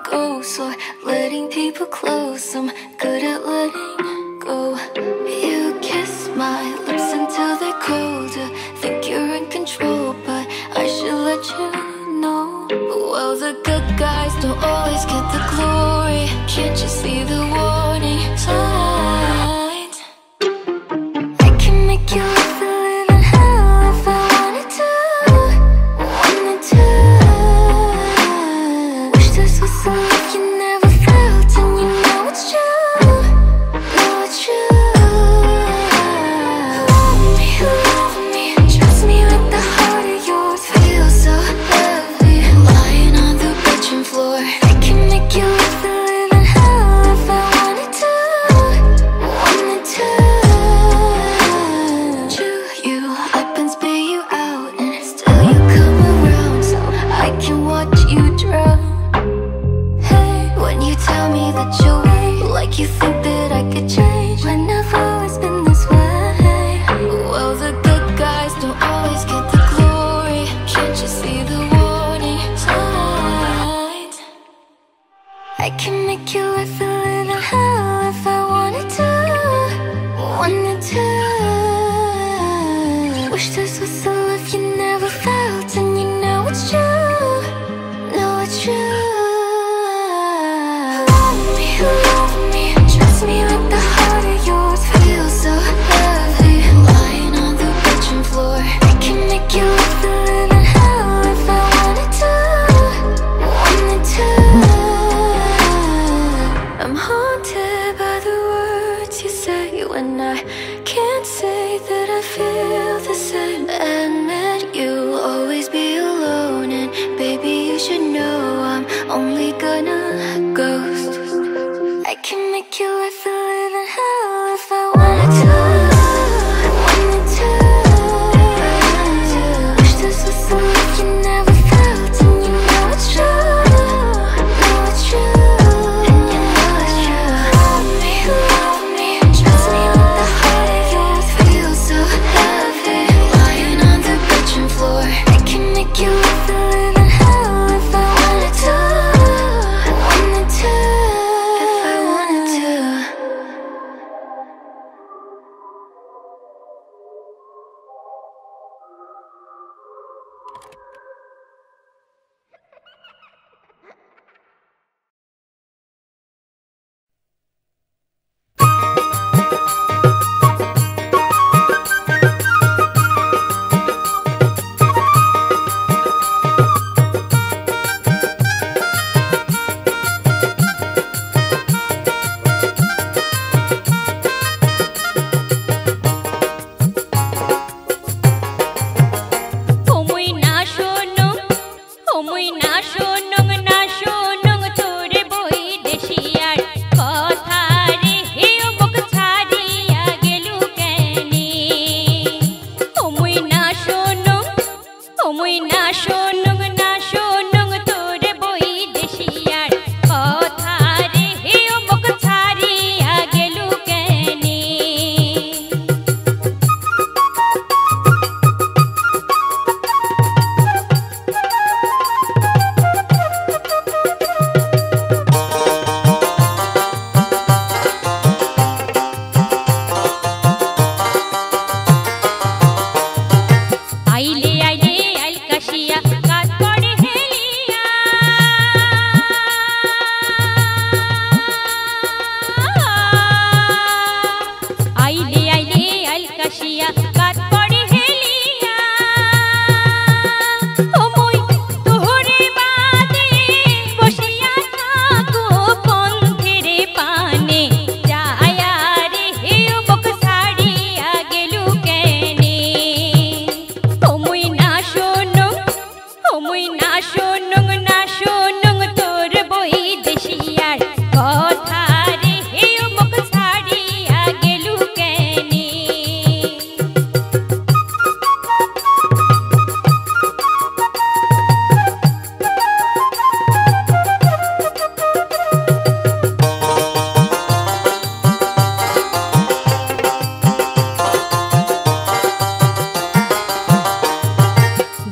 ghosts or letting people close. I'm good at letting go. You kiss my lips until they're colder. Think you're in control, but I should let you know. Well, the good guys don't always get the glory. Can't you see the warning signs? I can make you live a living hell if I wanted to. Wanted to. Wish this was a life you never felt, and you know it's true. Know it's true. Love me, trust me with the heart of yours. Feel so lovely, lying on the bedroom floor. I can make you live a living hell if I wanted to. Wanted to. Chew you up and spit you out, and still you come around, so I can watch you drown. Hey, when you tell me that you'll wait, like you think that I could change when I've always been this way. Well, the good guys don't always get the glory. Can't you see the warning signs? I can make you live a living hell if I wanted to. Wanted to. Wish this was a life you never felt, and you know it's true. Know it's true. Love me, trust me with the heart of yours. Feel so lovely, lying on the bedroom floor. I can make you live a living hell if I wanted to. Wanted to. I'm haunted by the words you say when I can't say that I feel the same. Admit you'll always be alone, and baby you should know I'm only gonna ghost. I can make you live a living hell if I wanted to. Wanted to. Wish this was a life you never felt, and you know it's true. Know it's true. And you know it's true. Love me, trust me with the heart of yours. Feel so heavy, lying on the bedroom floor. I can make you live a living hell if I wanted to. Wanted to. If I wanted to.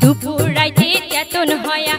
দুপুর রাইতে চেতন হয়া